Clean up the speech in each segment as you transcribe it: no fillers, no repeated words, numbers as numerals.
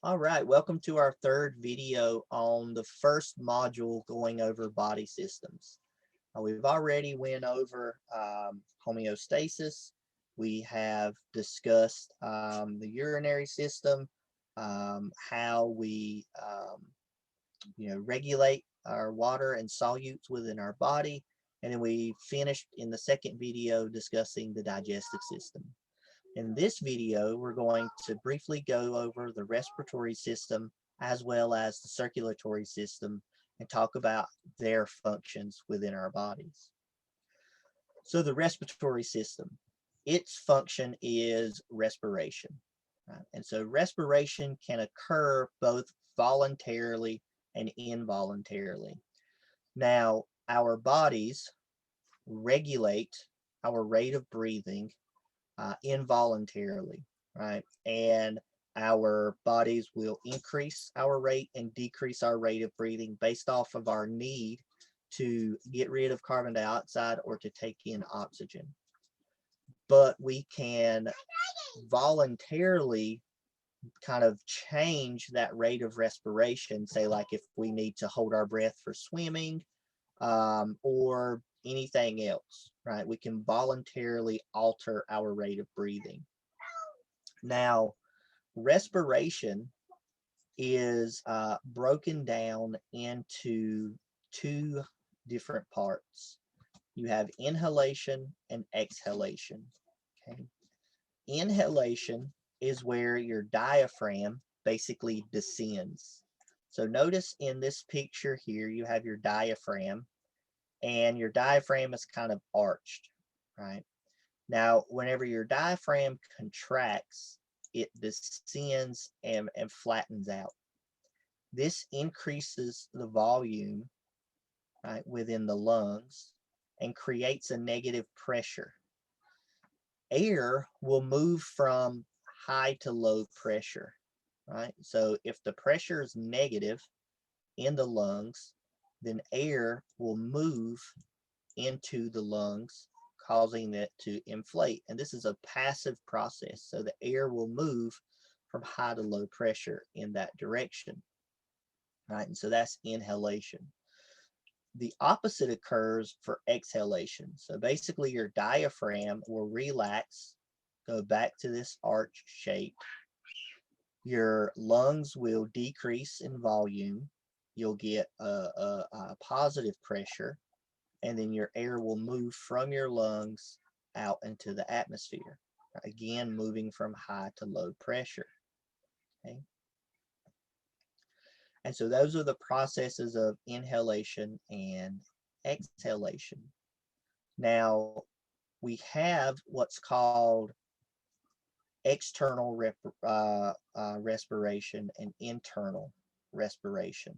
All right, welcome to our third video on the first module going over body systems. We've already went over homeostasis. We have discussed the urinary system, how we regulate our water and solutes within our body, and then we finished in the second video discussing the digestive system. In this video, we're going to briefly go over the respiratory system as well as the circulatory system and talk about their functions within our bodies. So the respiratory system, its function is respiration. Right? And so respiration can occur both voluntarily and involuntarily. Now, our bodies regulate our rate of breathing involuntarily, right? And our bodies will increase our rate and decrease our rate of breathing based off of our need to get rid of carbon dioxide or to take in oxygen. But we can voluntarily kind of change that rate of respiration, say like if we need to hold our breath for swimming or anything else, right? We can voluntarily alter our rate of breathing. Now, respiration is broken down into two different parts. You have inhalation and exhalation. Okay. Inhalation is where your diaphragm basically descends. So notice in this picture here, you have your diaphragm, and your diaphragm is kind of arched, right? Now, whenever your diaphragm contracts, it descends and flattens out. This increases the volume, right, within the lungs and creates a negative pressure. Air will move from high to low pressure, right? So if the pressure is negative in the lungs, then air will move into the lungs, causing it to inflate. And this is a passive process. So the air will move from high to low pressure in that direction, right? And so that's inhalation. The opposite occurs for exhalation. So basically your diaphragm will relax, go back to this arch shape. Your lungs will decrease in volume. You'll get a positive pressure, and then your air will move from your lungs out into the atmosphere. Again, moving from high to low pressure. Okay. And so those are the processes of inhalation and exhalation. Now, we have what's called external respiration and internal respiration.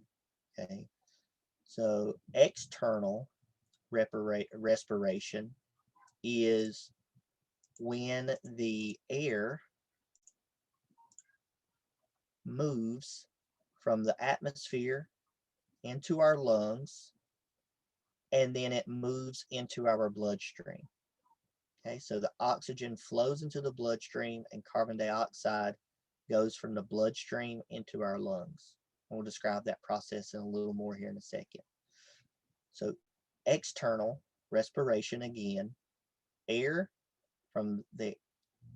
Okay. So external respiration is when the air moves from the atmosphere into our lungs, and then it moves into our bloodstream. Okay, so the oxygen flows into the bloodstream and carbon dioxide goes from the bloodstream into our lungs. We'll describe that process in a little more here in a second. So external respiration, again, air from the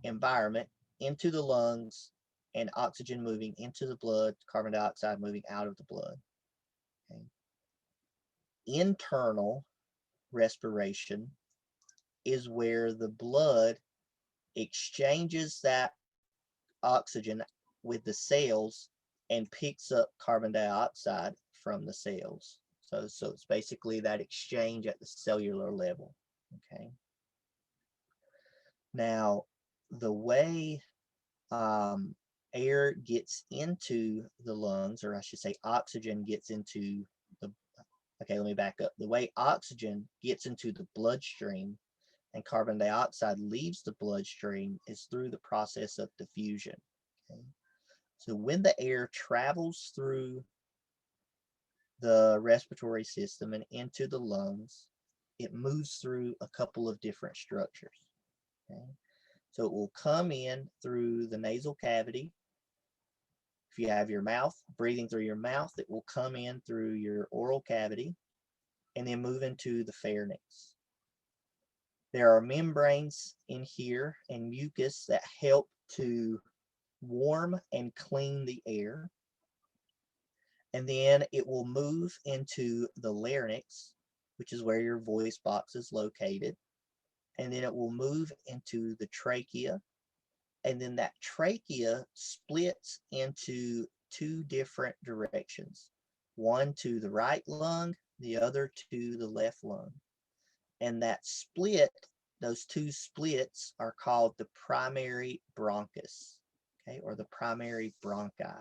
environment into the lungs and oxygen moving into the blood, carbon dioxide moving out of the blood. Okay. Internal respiration is where the blood exchanges that oxygen with the cells and picks up carbon dioxide from the cells. So it's basically that exchange at the cellular level. Okay. Now, the way air gets into the lungs, or I should say oxygen gets into the, okay, let me back up. The way oxygen gets into the bloodstream and carbon dioxide leaves the bloodstream is through the process of diffusion. Okay? So when the air travels through the respiratory system and into the lungs, it moves through a couple of different structures. Okay? So it will come in through the nasal cavity, If you have your mouth, breathing through your mouth, it will come in through your oral cavity and then move into the pharynx. There are membranes in here and mucus that help to warm and clean the air. And then it will move into the larynx, which is where your voice box is located. And then it will move into the trachea. And then that trachea splits into two different directions, one to the right lung, the other to the left lung. And that split, those two splits are called the primary bronchus, okay, or the primary bronchi,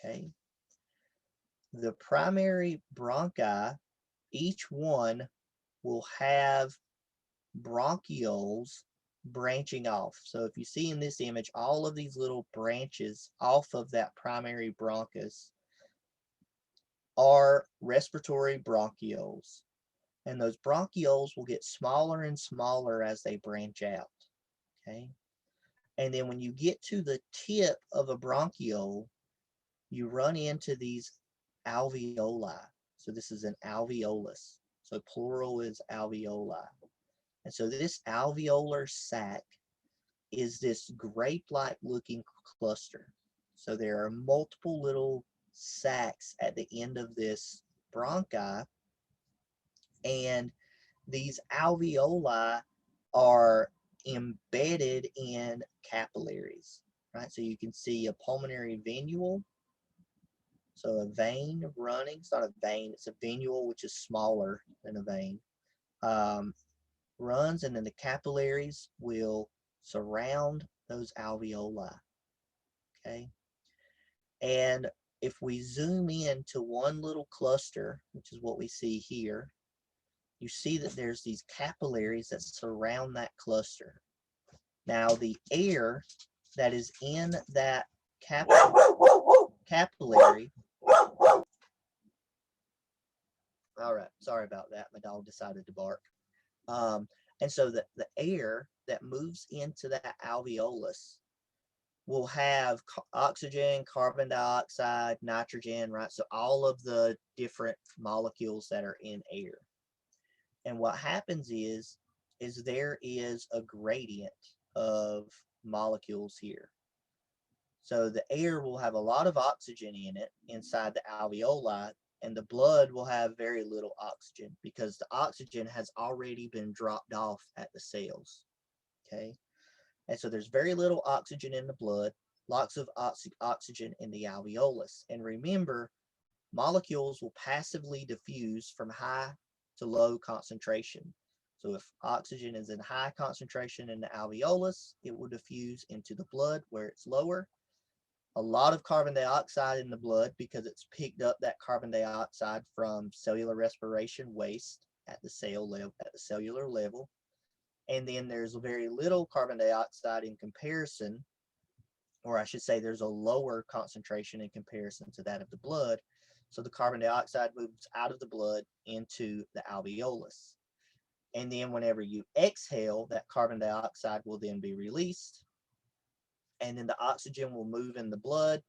okay. The primary bronchi, each one will have bronchioles branching off. So if you see in this image, all of these little branches off of that primary bronchus are respiratory bronchioles. And those bronchioles will get smaller and smaller as they branch out, okay? And then when you get to the tip of a bronchiole, you run into these alveoli. So this is an alveolus. So plural is alveoli. And so this alveolar sac is this grape-like looking cluster. So there are multiple little sacs at the end of this bronchi, and these alveoli are embedded in capillaries, right? So you can see a pulmonary venule, so a vein running. It's not a vein, it's a venule, which is smaller than a vein. Runs, and then the capillaries will surround those alveoli, okay? And if we zoom in to one little cluster, which is what we see here, you see that there's these capillaries that surround that cluster. Now the air that is in that capillary, all right, sorry about that, my dog decided to bark. And so the air that moves into that alveolus will have oxygen, carbon dioxide, nitrogen, right? So all of the different molecules that are in air. And what happens is there is a gradient of molecules here. So the air will have a lot of oxygen in it inside the alveoli, and the blood will have very little oxygen because the oxygen has already been dropped off at the cells, okay? And so there's very little oxygen in the blood, lots of oxygen in the alveolus. And remember, molecules will passively diffuse from high to low concentration. So if oxygen is in high concentration in the alveolus, it will diffuse into the blood where it's lower. A lot of carbon dioxide in the blood because it's picked up that carbon dioxide from cellular respiration waste at the cell level, at the cellular level. And then there's very little carbon dioxide in comparison, or I should say there's a lower concentration in comparison to that of the blood. So the carbon dioxide moves out of the blood into the alveolus. And then whenever you exhale, that carbon dioxide will then be released. And then the oxygen will move in the blood,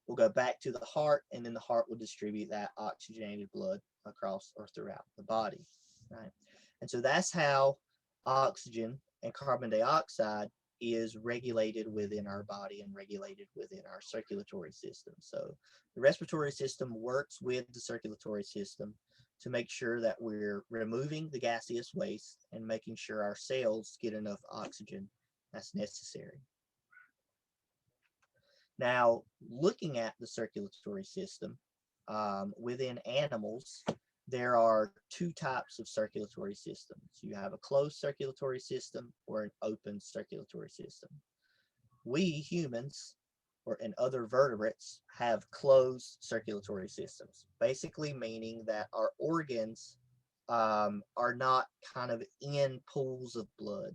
will go back to the heart, and then the heart will distribute that oxygenated blood across or throughout the body, right? And so that's how oxygen and carbon dioxide is regulated within our body and regulated within our circulatory system. So the respiratory system works with the circulatory system to make sure that we're removing the gaseous waste and making sure our cells get enough oxygen that's necessary. Now, looking at the circulatory system, within animals, there are two types of circulatory systems. You have a closed circulatory system or an open circulatory system. We humans, and other vertebrates, have closed circulatory systems, basically meaning that our organs are not kind of in pools of blood,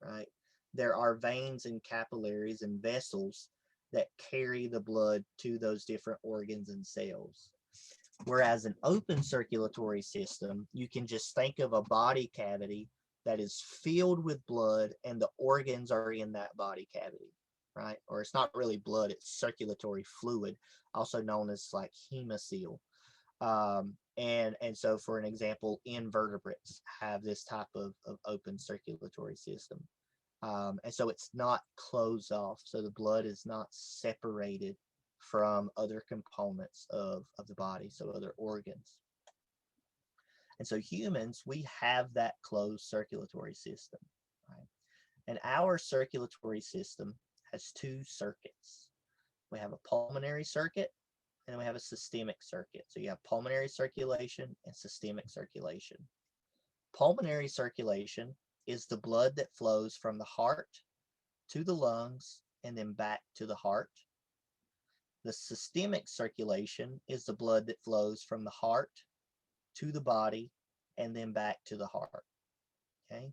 right? There are veins and capillaries and vessels that carry the blood to those different organs and cells. Whereas an open circulatory system, you can just think of a body cavity that is filled with blood and the organs are in that body cavity, right? Or it's not really blood, it's circulatory fluid, also known as like hemocoel. And so for an example, invertebrates have this type of open circulatory system. And so it's not closed off. So the blood is not separated from other components of the body, so other organs. And so humans, we have that closed circulatory system, right? And our circulatory system has two circuits. We have a pulmonary circuit and then we have a systemic circuit. So you have pulmonary circulation and systemic circulation. Pulmonary circulation is the blood that flows from the heart to the lungs and then back to the heart. The systemic circulation is the blood that flows from the heart to the body and then back to the heart. Okay.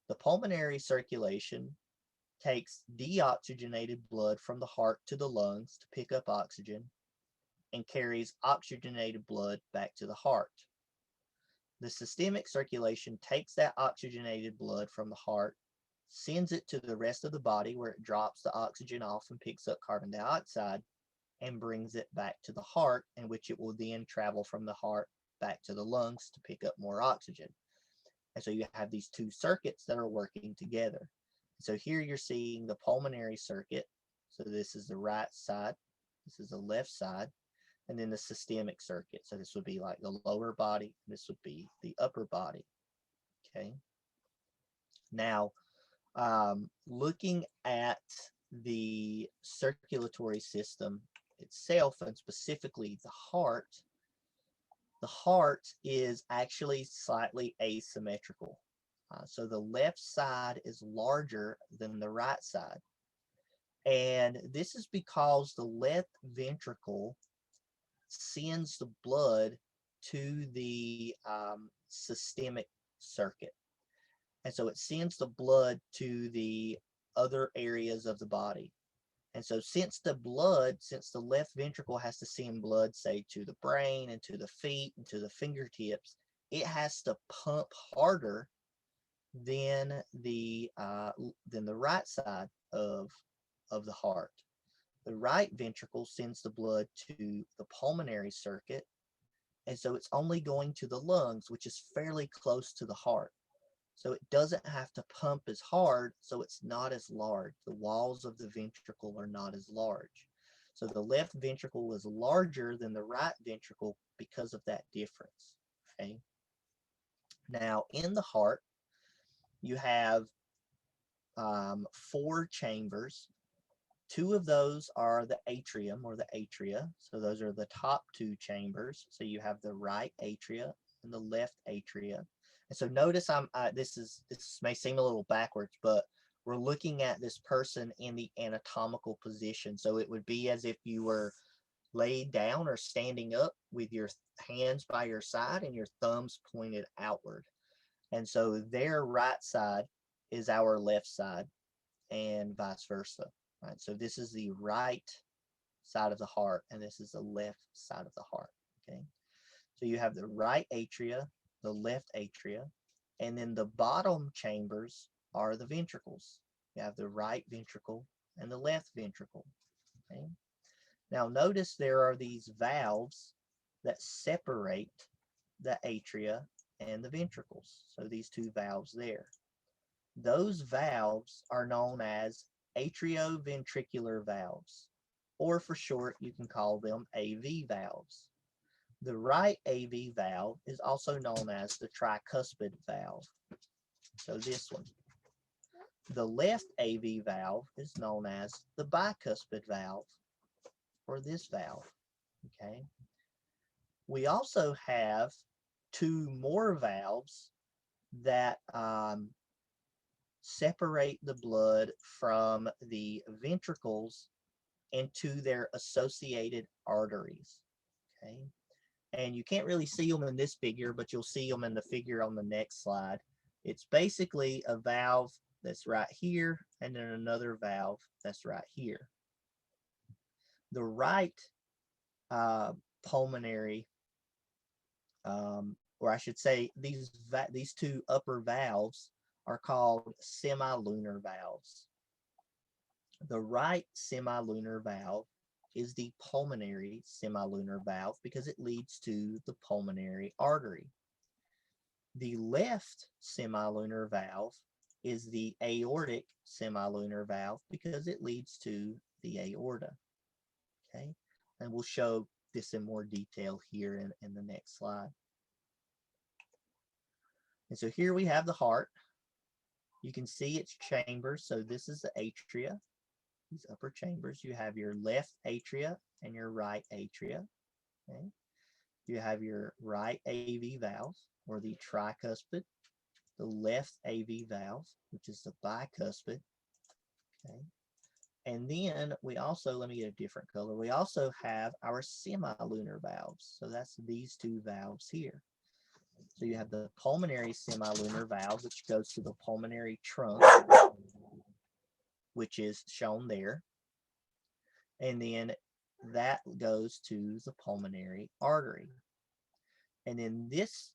The pulmonary circulation takes deoxygenated blood from the heart to the lungs to pick up oxygen and carries oxygenated blood back to the heart. The systemic circulation takes that oxygenated blood from the heart, sends it to the rest of the body where it drops the oxygen off and picks up carbon dioxide and brings it back to the heart, in which it will then travel from the heart back to the lungs to pick up more oxygen. And so you have these two circuits that are working together. So here you're seeing the pulmonary circuit. So this is the right side, this is the left side, and then the systemic circuit. So this would be like the lower body, this would be the upper body. Okay. Now, looking at the circulatory system itself, and specifically the heart is actually slightly asymmetrical. So the left side is larger than the right side. And this is because the left ventricle sends the blood to the systemic circuit. And so it sends the blood to the other areas of the body. And so since the left ventricle has to send blood, say, to the brain and to the feet and to the fingertips, it has to pump harder than the right side of the heart. The right ventricle sends the blood to the pulmonary circuit, and so it's only going to the lungs, which is fairly close to the heart. So it doesn't have to pump as hard, so it's not as large. The walls of the ventricle are not as large. So the left ventricle is larger than the right ventricle because of that difference. Okay. Now in the heart, you have 4 chambers. 2 of those are the atrium or the atria. So those are the top 2 chambers. So you have the right atria and the left atria. And so notice this may seem a little backwards, but we're looking at this person in the anatomical position. So it would be as if you were laid down or standing up with your hands by your side and your thumbs pointed outward. And so their right side is our left side and vice versa. Right? So this is the right side of the heart and this is the left side of the heart. Okay. So you have the right atria, the left atria, and then the bottom chambers are the ventricles. You have the right ventricle and the left ventricle. Okay. Now notice there are these valves that separate the atria and the ventricles. So these 2 valves there. Those valves are known as atrioventricular valves, or for short, you can call them AV valves. The right AV valve is also known as the tricuspid valve. So this one. The left AV valve is known as the bicuspid valve, or this valve. Okay. We also have 2 more valves that separate the blood from the ventricles into their associated arteries. Okay. And you can't really see them in this figure, but you'll see them in the figure on the next slide. It's basically a valve that's right here and then another valve that's right here. The right pulmonary, or I should say these 2 upper valves are called semilunar valves. The right semilunar valve is the pulmonary semilunar valve because it leads to the pulmonary artery. The left semilunar valve is the aortic semilunar valve because it leads to the aorta. Okay, and we'll show this in more detail here in the next slide. And so here we have the heart. You can see its chambers. So this is the atria, these upper chambers. You have your left atria and your right atria. Okay. You have your right AV valve, or the tricuspid, the left AV valve, which is the bicuspid. Okay. And then we also, let me get a different color, we also have our semilunar valves. So that's these two valves here. So you have the pulmonary semilunar valve, which goes to the pulmonary trunk, which is shown there. And then that goes to the pulmonary artery. And then this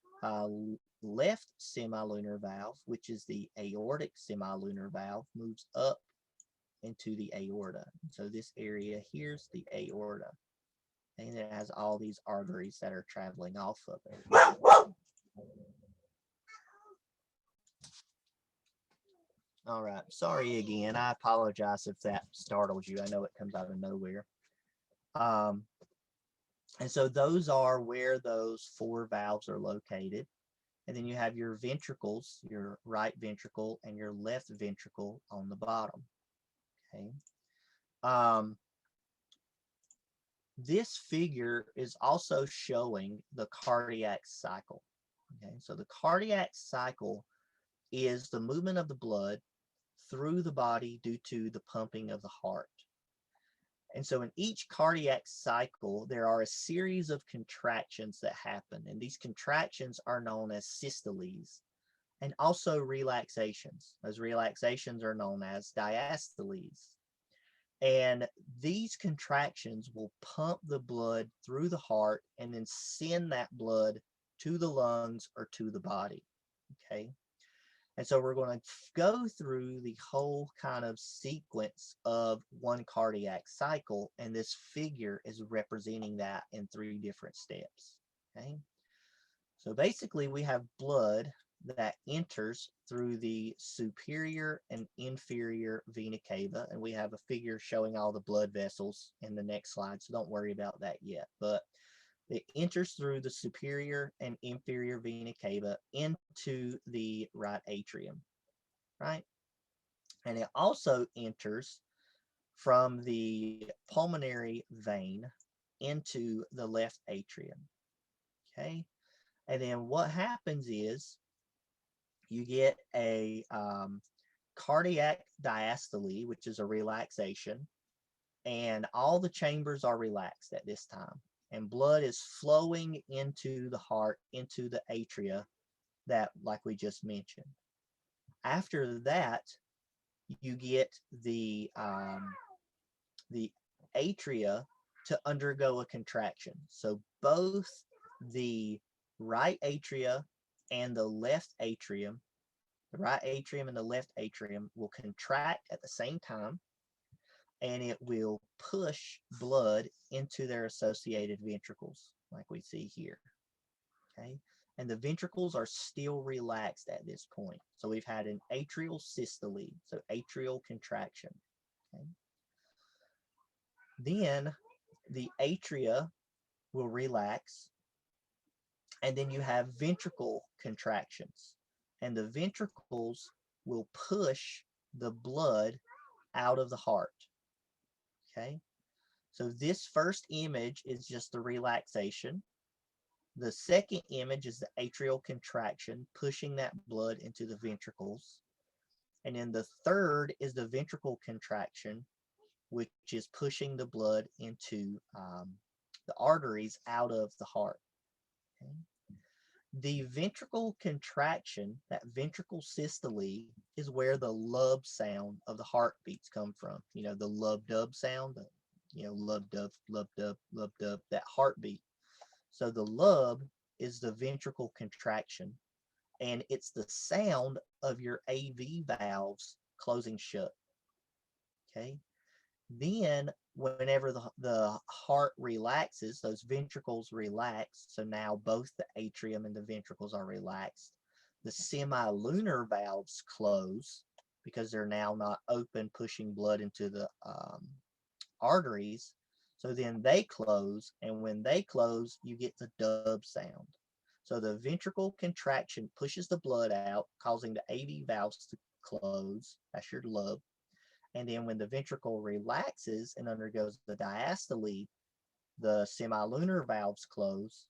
left semilunar valve, which is the aortic semilunar valve, moves up into the aorta. So this area here's the aorta. And it has all these arteries that are traveling off of it. All right, sorry again. I apologize if that startled you. I know it comes out of nowhere. And so those are where those four valves are located. And then you have your ventricles, your right ventricle and your left ventricle on the bottom. Okay. This figure is also showing the cardiac cycle. Okay, so the cardiac cycle is the movement of the blood through the body due to the pumping of the heart. And so in each cardiac cycle, there are a series of contractions that happen. And these contractions are known as systoles and also relaxations. Those relaxations are known as diastoles. And these contractions will pump the blood through the heart and then send that blood to the lungs or to the body. Okay. And so we're going to go through the whole kind of sequence of one cardiac cycle, and this figure is representing that in 3 different steps. Okay. So basically we have blood that enters through the superior and inferior vena cava, and we have a figure showing all the blood vessels in the next slide, so don't worry about that yet. But it enters through the superior and inferior vena cava into the right atrium, right? And it also enters from the pulmonary vein into the left atrium, okay? And then what happens is you get a cardiac diastole, which is a relaxation, and all the chambers are relaxed at this time. And blood is flowing into the heart, into the atria, that like we just mentioned. After that, you get the atria to undergo a contraction. So both the right atria and the left atrium, the right atrium and the left atrium will contract at the same time, and it will push blood into their associated ventricles, like we see here. Okay, and the ventricles are still relaxed at this point. So we've had an atrial systole, so atrial contraction. Okay. Then the atria will relax, and then you have ventricle contractions, and the ventricles will push the blood out of the heart. Okay, so this first image is just the relaxation. The second image is the atrial contraction, pushing that blood into the ventricles. And then the third is the ventricle contraction, which is pushing the blood into the arteries out of the heart. Okay. The ventricle contraction, that ventricle systole, is where the lub sound of the heartbeats come from. You know, the lub-dub sound, lub-dub, lub-dub, lub-dub, that heartbeat. So the lub is the ventricle contraction, and it's the sound of your AV valves closing shut. Okay, Then whenever the heart relaxes, those ventricles relax. So now both the atrium and the ventricles are relaxed. The semilunar valves close because they're now not open, pushing blood into the arteries. So then they close, and when they close, you get the dub sound. So the ventricle contraction pushes the blood out, causing the AV valves to close. That's your lub. And then when the ventricle relaxes and undergoes the diastole, the semilunar valves close,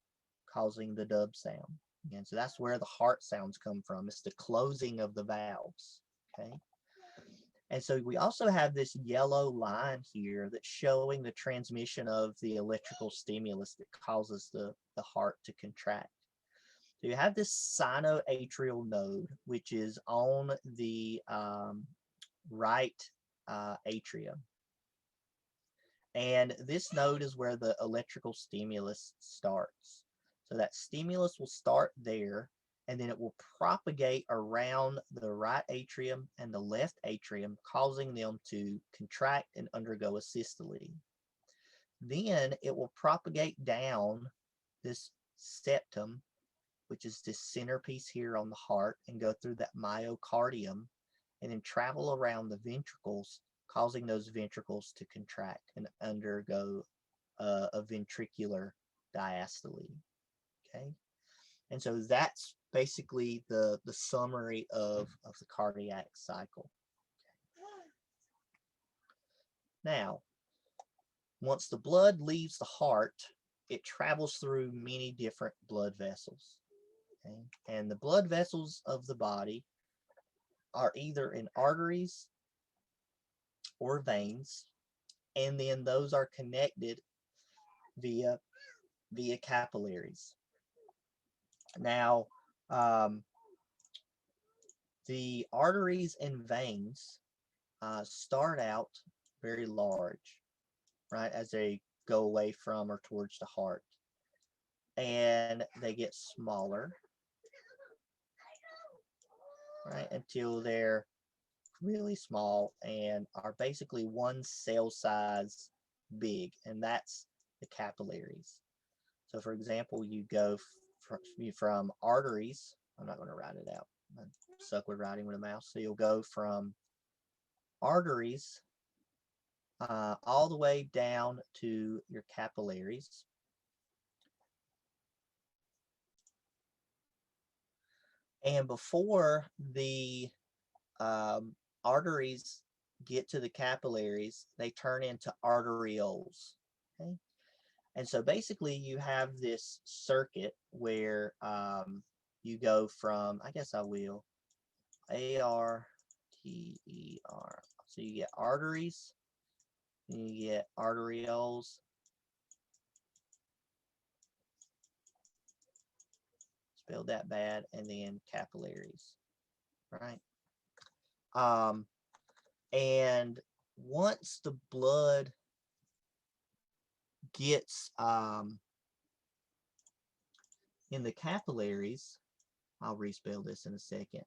causing the dub sound. And so that's where the heart sounds come from. It's the closing of the valves. Okay. And so we also have this yellow line here that's showing the transmission of the electrical stimulus that causes the heart to contract. So you have this sinoatrial node, which is on the right atrium. And this node is where the electrical stimulus starts. So that stimulus will start there, and then it will propagate around the right atrium and the left atrium, causing them to contract and undergo a systole. Then it will propagate down this septum, which is this centerpiece here on the heart, and go through that myocardium, and then travel around the ventricles, causing those ventricles to contract and undergo a ventricular diastole. Okay, and so that's basically the summary of the cardiac cycle. Now, once the blood leaves the heart, it travels through many different blood vessels. Okay? And the blood vessels of the body are either in arteries or veins, and then those are connected via capillaries. Now, the arteries and veins start out very large, right, as they go away from or towards the heart, and they get smaller, right, until they're really small and are basically one cell size big, and that's the capillaries. So for example, you go from arteries, I'm not going to write it out, I suck with writing with a mouse, so you'll go from arteries all the way down to your capillaries. And before the arteries get to the capillaries, they turn into arterioles. Okay? And so basically you have this circuit where you go from, I guess I will, A-R-T-E-R. So you get arteries, and you get arterioles, spelled that bad, and then capillaries, right? And once the blood gets in the capillaries, I'll respell this in a second.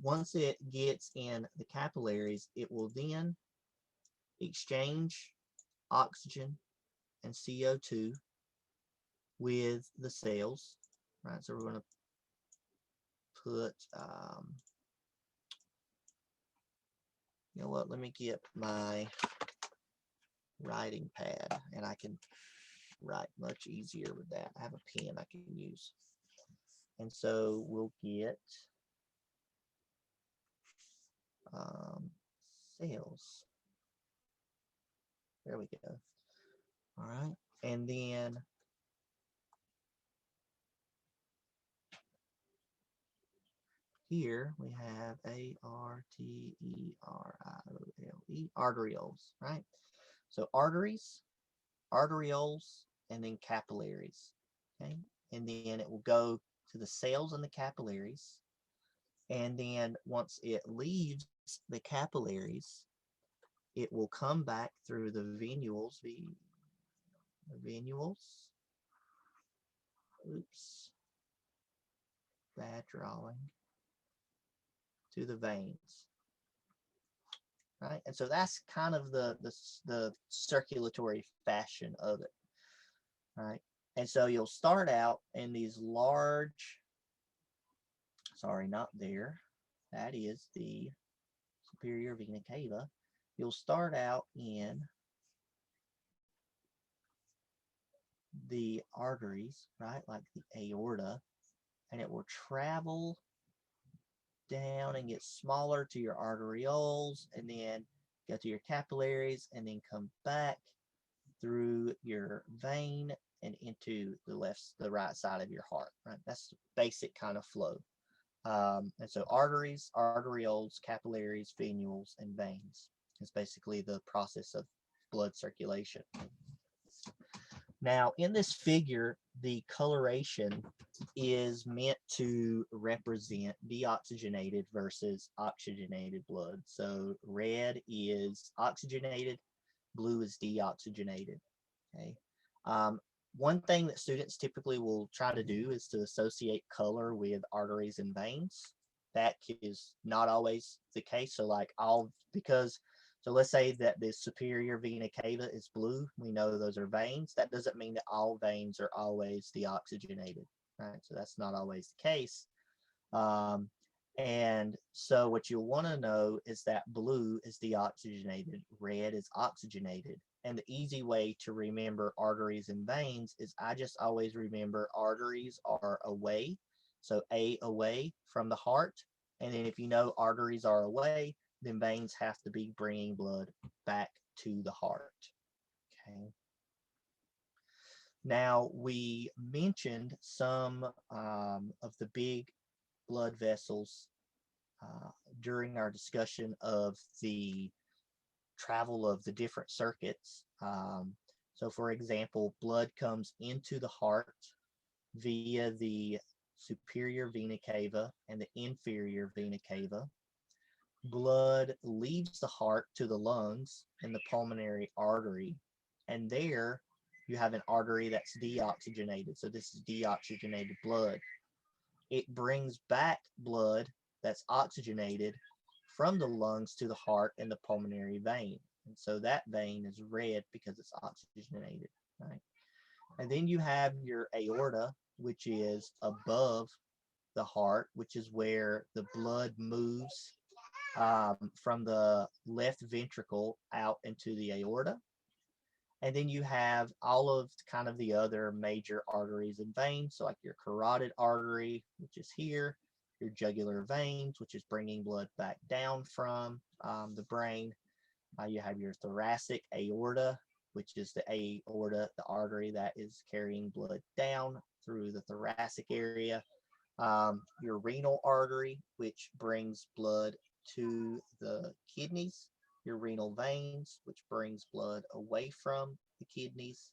Once it gets in the capillaries, it will then exchange oxygen and CO2 with the cells, right? So we're going to put, you know what, let me get my writing pad, and I can write much easier with that. I have a pen I can use. And so we'll get cells. There we go. All right. And then here we have A-R-T-E-R-I-O-L-E, arterioles, right? So arteries, arterioles, and then capillaries, okay? And then it will go to the cells in the capillaries. And then once it leaves the capillaries, it will come back through the venules, oops, bad drawing, to the veins. right? And so that's kind of the circulatory fashion of it, right? And so you'll start out in these large, sorry, not there. That is the superior vena cava. You'll start out in the arteries, right, like the aorta, and it will travel down and get smaller to your arterioles, and then go to your capillaries, and then come back through your vein and into the right side of your heart, right? That's the basic kind of flow. And so arteries, arterioles, capillaries, venules, and veins is basically the process of blood circulation. Now, in this figure, the coloration is meant to represent deoxygenated versus oxygenated blood. So red is oxygenated, blue is deoxygenated. Okay. One thing that students typically will try to do is to associate color with arteries and veins. That is not always the case. So so let's say that the superior vena cava is blue. We know those are veins. That doesn't mean that all veins are always deoxygenated, right? So that's not always the case. And so what you'll want to know is that blue is deoxygenated, red is oxygenated. And the easy way to remember arteries and veins is I just always remember arteries are away. So away from the heart. And then if you know arteries are away, then veins have to be bringing blood back to the heart. Okay. Now, we mentioned some of the big blood vessels during our discussion of the travel of the different circuits. So for example, blood comes into the heart via the superior vena cava and the inferior vena cava. Blood leaves the heart to the lungs and the pulmonary artery, and there you have an artery that's deoxygenated. So this is deoxygenated blood. It brings back blood that's oxygenated from the lungs to the heart and the pulmonary vein. And so that vein is red because it's oxygenated, right? And then you have your aorta, which is above the heart, which is where the blood moves from the left ventricle out into the aorta. And then you have all of kind of the other major arteries and veins, so like your carotid artery, which is here, your jugular veins, which is bringing blood back down from the brain. You have your thoracic aorta, which is the aorta, the artery that is carrying blood down through the thoracic area. Your renal artery, which brings blood to the kidneys, your renal veins, which brings blood away from the kidneys,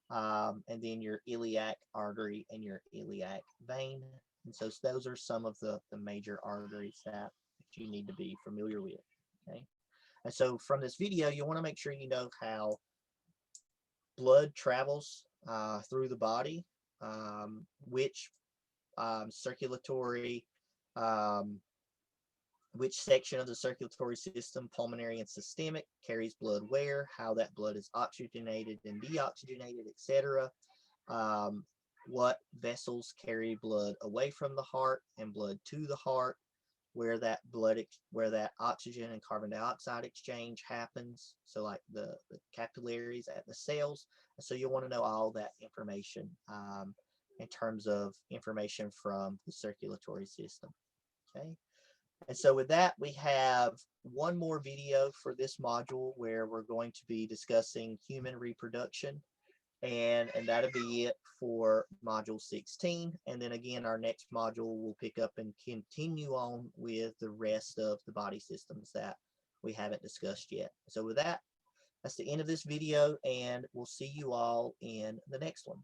and then your iliac artery and your iliac vein. And so those are some of the major arteries that you need to be familiar with. Okay. And so from this video, you want to make sure you know how blood travels through the body, which circulatory, which section of the circulatory system, pulmonary and systemic, carries blood where, how that blood is oxygenated and deoxygenated, etc. What vessels carry blood away from the heart and blood to the heart, where that oxygen and carbon dioxide exchange happens. So like the capillaries at the cells. So you'll want to know all that information in terms of information from the circulatory system. Okay. And so with that, we have one more video for this module where we're going to be discussing human reproduction. And that'll be it for module 16. And then again, our next module will pick up and continue on with the rest of the body systems that we haven't discussed yet. So with that, that's the end of this video, and we'll see you all in the next one.